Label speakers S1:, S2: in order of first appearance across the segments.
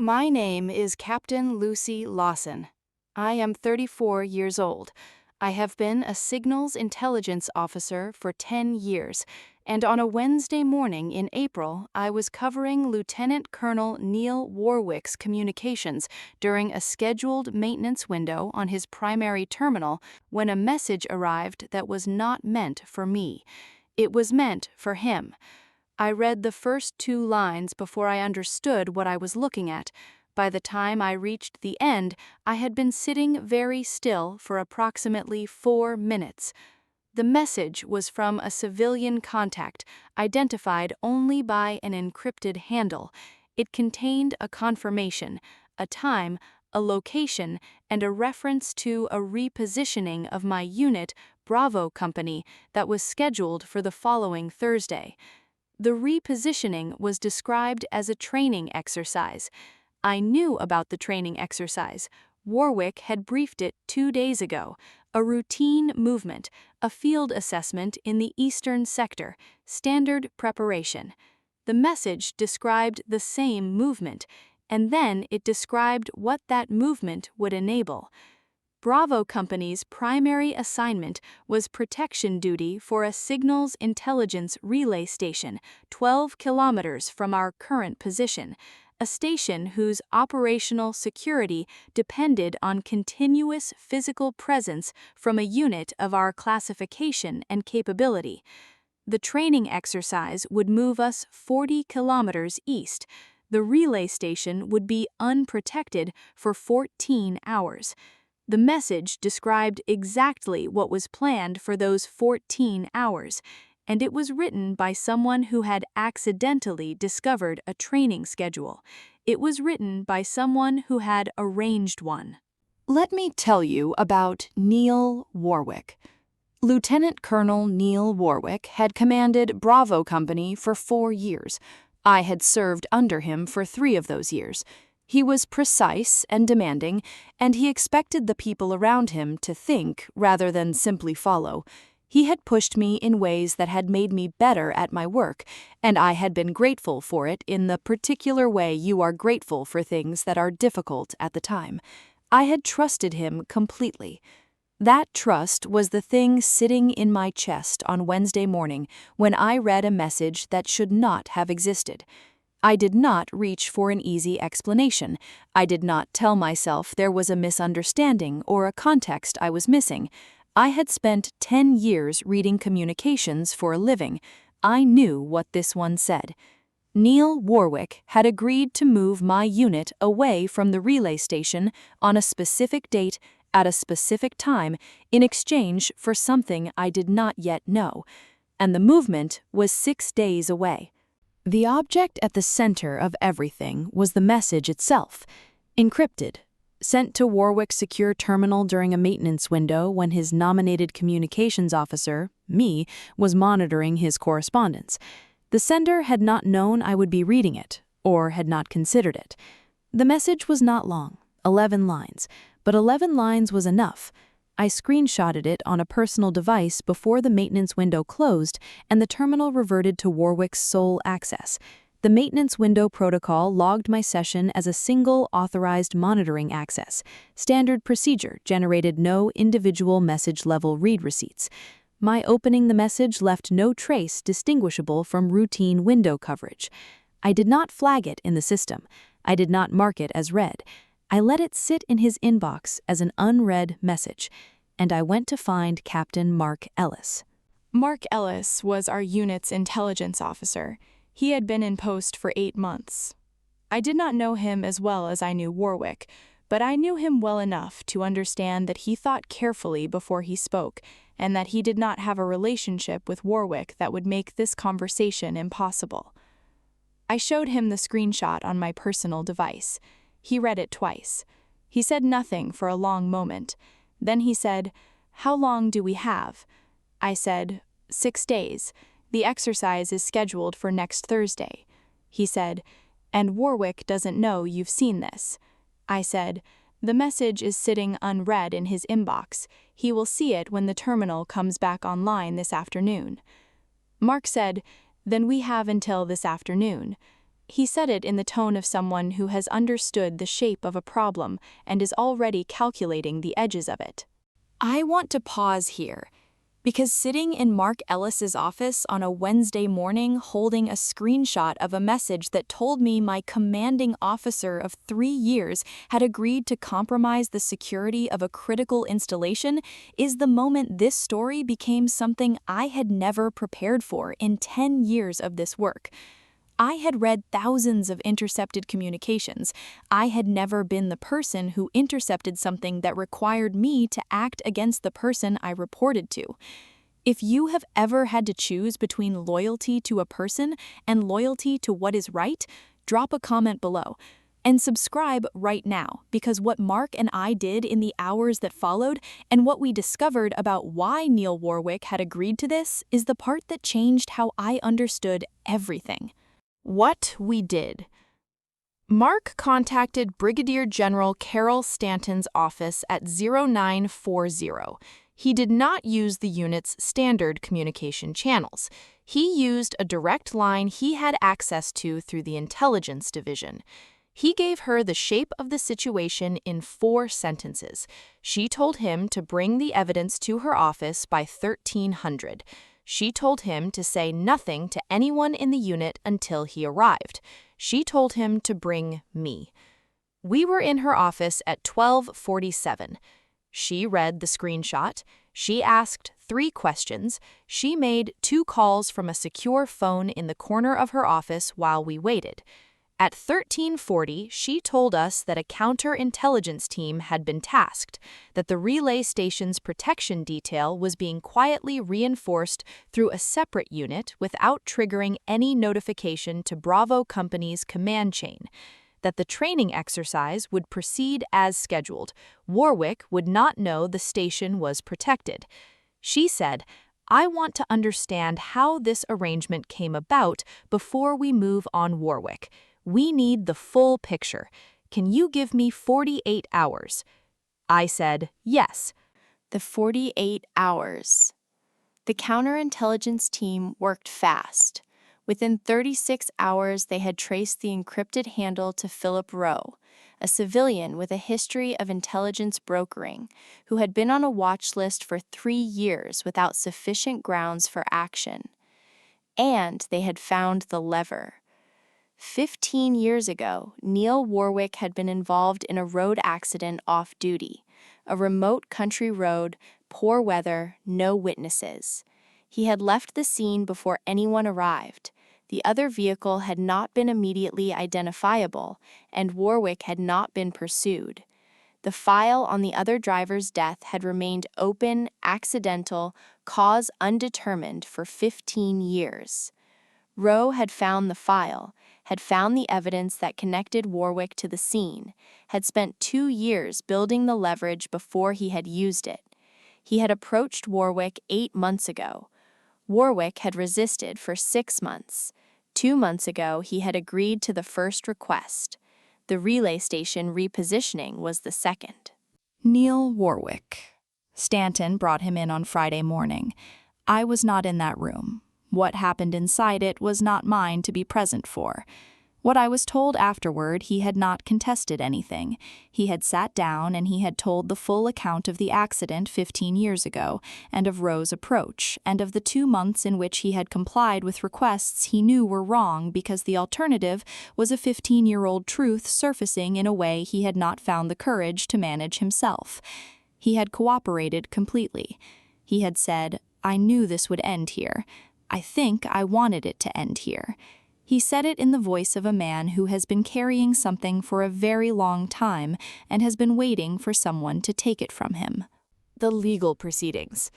S1: My name is Captain Lucy Lawson. I am 34 years old. I have been a signals intelligence officer for 10 years, and on a Wednesday morning in April, I was covering Lieutenant Colonel Neil Warwick's communications during a scheduled maintenance window on his primary terminal when a message arrived that was not meant for me. It was meant for him. I read the first 2 lines before I understood what I was looking at. By the time I reached the end, I had been sitting very still for approximately 4 minutes. The message was from a civilian contact, identified only by an encrypted handle. It contained a confirmation, a time, a location, and a reference to a repositioning of my unit, Bravo Company, that was scheduled for the following Thursday. The repositioning was described as a training exercise. I knew about the training exercise. Warwick had briefed it 2 days ago. A routine movement, a field assessment in the eastern sector, standard preparation. The message described the same movement, and then it described what that movement would enable. Bravo Company's primary assignment was protection duty for a signals intelligence relay station 12 kilometers from our current position, a station whose operational security depended on continuous physical presence from a unit of our classification and capability. The training exercise would move us 40 kilometers east. The relay station would be unprotected for 14 hours. The message described exactly what was planned for those 14 hours, and it was written by someone who had accidentally discovered a training schedule. It was written by someone who had arranged one.
S2: Let me tell you about Neil Warwick. Lieutenant Colonel Neil Warwick had commanded Bravo Company for 4 years. I had served under him for 3 of those years. He was precise and demanding, and he expected the people around him to think rather than simply follow. He had pushed me in ways that had made me better at my work, and I had been grateful for it in the particular way you are grateful for things that are difficult at the time. I had trusted him completely. That trust was the thing sitting in my chest on Wednesday morning when I read a message that should not have existed. I did not reach for an easy explanation. I did not tell myself there was a misunderstanding or a context I was missing. I had spent 10 years reading communications for a living. I knew what this one said. Neil Warwick had agreed to move my unit away from the relay station on a specific date at a specific time in exchange for something I did not yet know, and the movement was 6 days away. The object at the center of everything was the message itself, encrypted, sent to Warwick's secure terminal during a maintenance window when his nominated communications officer, me, was monitoring his correspondence. The sender had not known I would be reading it, or had not considered it. The message was not long, 11 lines, but 11 lines was enough. I screenshotted it on a personal device before the maintenance window closed and the terminal reverted to Warwick's sole access. The maintenance window protocol logged my session as a single authorized monitoring access. Standard procedure generated no individual message-level read receipts. My opening the message left no trace distinguishable from routine window coverage. I did not flag it in the system. I did not mark it as read. I let it sit in his inbox as an unread message, and I went to find Captain Mark Ellis.
S3: Mark Ellis was our unit's intelligence officer. He had been in post for 8 months. I did not know him as well as I knew Warwick, but I knew him well enough to understand that he thought carefully before he spoke, and that he did not have a relationship with Warwick that would make this conversation impossible. I showed him the screenshot on my personal device. He read it twice. He said nothing for a long moment. Then he said, "How long do we have?" I said, 6 days. The exercise is scheduled for next Thursday. He said, "And Warwick doesn't know you've seen this." I said, "The message is sitting unread in his inbox. He will see it when the terminal comes back online this afternoon." Mark said, "Then we have until this afternoon." He said it in the tone of someone who has understood the shape of a problem and is already calculating the edges of it.
S2: I want to pause here, because sitting in Mark Ellis's office on a Wednesday morning holding a screenshot of a message that told me my commanding officer of 3 years had agreed to compromise the security of a critical installation is the moment this story became something I had never prepared for in 10 years of this work. I had read thousands of intercepted communications. I had never been the person who intercepted something that required me to act against the person I reported to. If you have ever had to choose between loyalty to a person and loyalty to what is right, drop a comment below. And subscribe right now, because what Mark and I did in the hours that followed and what we discovered about why Neil Warwick had agreed to this is the part that changed how I understood everything.
S1: What we did. Mark contacted Brigadier General Carol Stanton's office at 0940. He did not use the unit's standard communication channels. He used a direct line he had access to through the intelligence division. He gave her the shape of the situation in 4 sentences. She told him to bring the evidence to her office by 1300. She told him to say nothing to anyone in the unit until he arrived. She told him to bring me. We were in her office at 12:47. She read the screenshot. She asked 3 questions. She made 2 calls from a secure phone in the corner of her office while we waited. At 1340, she told us that a counterintelligence team had been tasked, that the relay station's protection detail was being quietly reinforced through a separate unit without triggering any notification to Bravo Company's command chain, that the training exercise would proceed as scheduled. Warwick would not know the station was protected. She said, "I want to understand how this arrangement came about before we move on Warwick. We need the full picture. Can you give me 48 hours? I said, yes.
S3: The 48 hours. The counterintelligence team worked fast. Within 36 hours, they had traced the encrypted handle to Phillip Rowe, a civilian with a history of intelligence brokering, who had been on a watch list for 3 years without sufficient grounds for action. And they had found the lever. 15 years ago, Neil Warwick had been involved in a road accident off-duty, a remote country road, poor weather, no witnesses. He had left the scene before anyone arrived. The other vehicle had not been immediately identifiable, and Warwick had not been pursued. The file on the other driver's death had remained open, accidental, cause undetermined for 15 years. Rowe had found the file, had found the evidence that connected Warwick to the scene, had spent 2 years building the leverage before he had used it. He had approached Warwick 8 months ago. Warwick had resisted for 6 months. 2 months ago, he had agreed to the first request. The relay station repositioning was the second.
S2: Neil Warwick. Stanton brought him in on Friday morning. I was not in that room. What happened inside it was not mine to be present for. What I was told afterward, he had not contested anything. He had sat down and he had told the full account of the accident 15 years ago, and of Rowe's approach, and of the 2 months in which he had complied with requests he knew were wrong because the alternative was a 15-year-old truth surfacing in a way he had not found the courage to manage himself. He had cooperated completely. He had said, "I knew this would end here. I think I wanted it to end here." He said it in the voice of a man who has been carrying something for a very long time and has been waiting for someone to take it from him.
S1: The legal proceedings.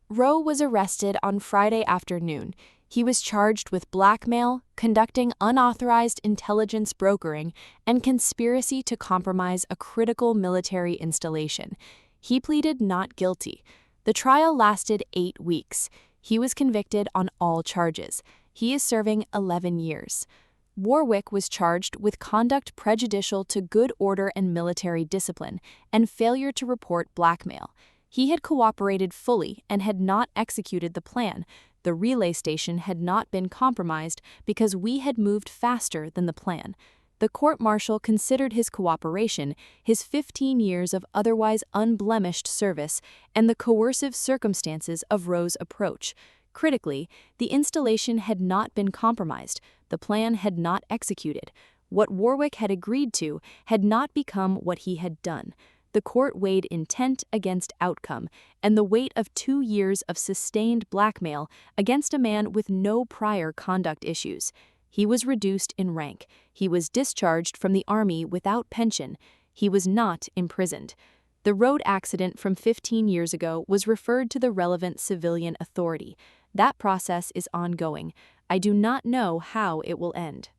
S1: Rowe was arrested on Friday afternoon. He was charged with blackmail, conducting unauthorized intelligence brokering, and conspiracy to compromise a critical military installation. He pleaded not guilty. The trial lasted 8 weeks. He was convicted on all charges. He is serving 11 years. Warwick was charged with conduct prejudicial to good order and military discipline and failure to report blackmail. He had cooperated fully and had not executed the plan.
S2: The relay station had not been compromised because we had moved faster than the plan. The court-martial considered his cooperation, his 15 years of otherwise unblemished service, and the coercive circumstances of Rowe's approach. Critically, the installation had not been compromised, the plan had not executed. What Warwick had agreed to had not become what he had done. The court weighed intent against outcome, and the weight of 2 years of sustained blackmail against a man with no prior conduct issues. He was reduced in rank. He was discharged from the army without pension. He was not imprisoned. The road accident from 15 years ago was referred to the relevant civilian authority. That process is ongoing. I do not know how it will end.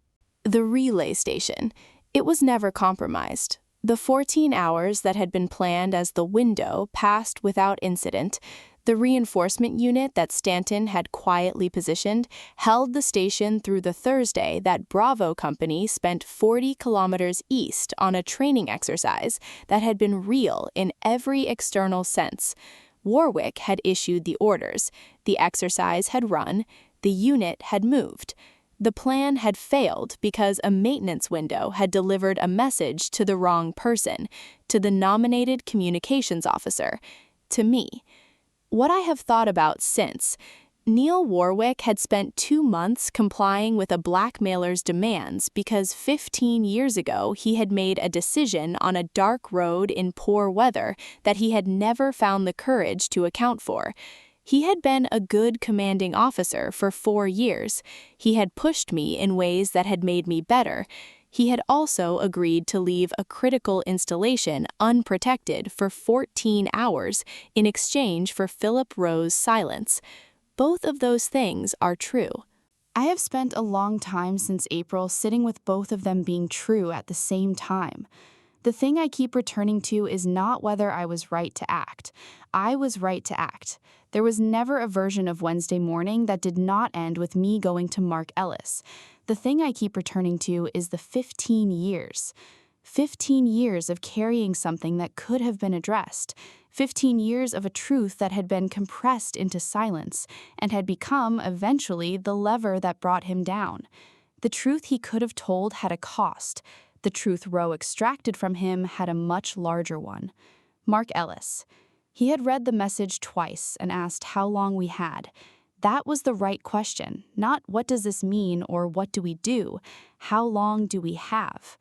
S3: The relay station. It was never compromised. The 14 hours that had been planned as the window passed without incident. The reinforcement unit that Stanton had quietly positioned held the station through the Thursday that Bravo Company spent 40 kilometers east on a training exercise that had been real in every external sense. Warwick had issued the orders. The exercise had run. The unit had moved. The plan had failed because a maintenance window had delivered a message to the wrong person, to the nominated communications officer, to me. What I have thought about since, Neil Warwick had spent 2 months complying with a blackmailer's demands because 15 years ago he had made a decision on a dark road in poor weather that he had never found the courage to account for. He had been a good commanding officer for 4 years. He had pushed me in ways that had made me better. He had also agreed to leave a critical installation unprotected for 14 hours in exchange for Phillip Rowe's silence. Both of those things are true.
S1: I have spent a long time since April sitting with both of them being true at the same time. The thing I keep returning to is not whether I was right to act. I was right to act. There was never a version of Wednesday morning that did not end with me going to Mark Ellis. The thing I keep returning to is the 15 years. 15 years of carrying something that could have been addressed. 15 years of a truth that had been compressed into silence and had become, eventually, the lever that brought him down. The truth he could have told had a cost. The truth Rowe extracted from him had a much larger one. Mark Ellis. He had read the message twice and asked how long we had. That was the right question, not what does this mean or what do we do? How long do we have?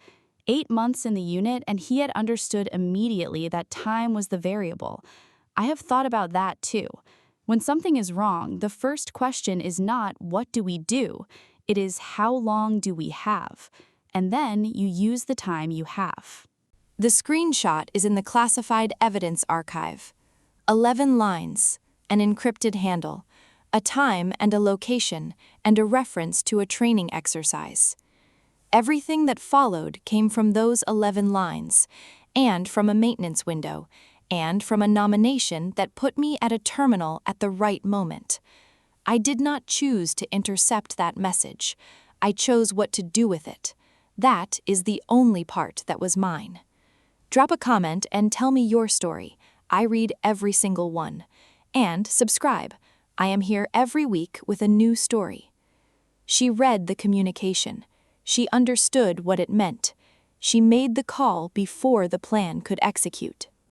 S1: 8 months in the unit, and he had understood immediately that time was the variable. I have thought about that too. When something is wrong, the first question is not what do we do? It is how long do we have? And then you use the time you have.
S2: The screenshot is in the classified evidence archive. 11 lines, an encrypted handle, a time and a location, and a reference to a training exercise. Everything that followed came from those 11 lines, and from a maintenance window, and from a nomination that put me at a terminal at the right moment. I did not choose to intercept that message. I chose what to do with it. That is the only part that was mine. Drop a comment and tell me your story. I read every single one. And subscribe. I am here every week with a new story. She read the communication. She understood what it meant. She made the call before the plan could execute.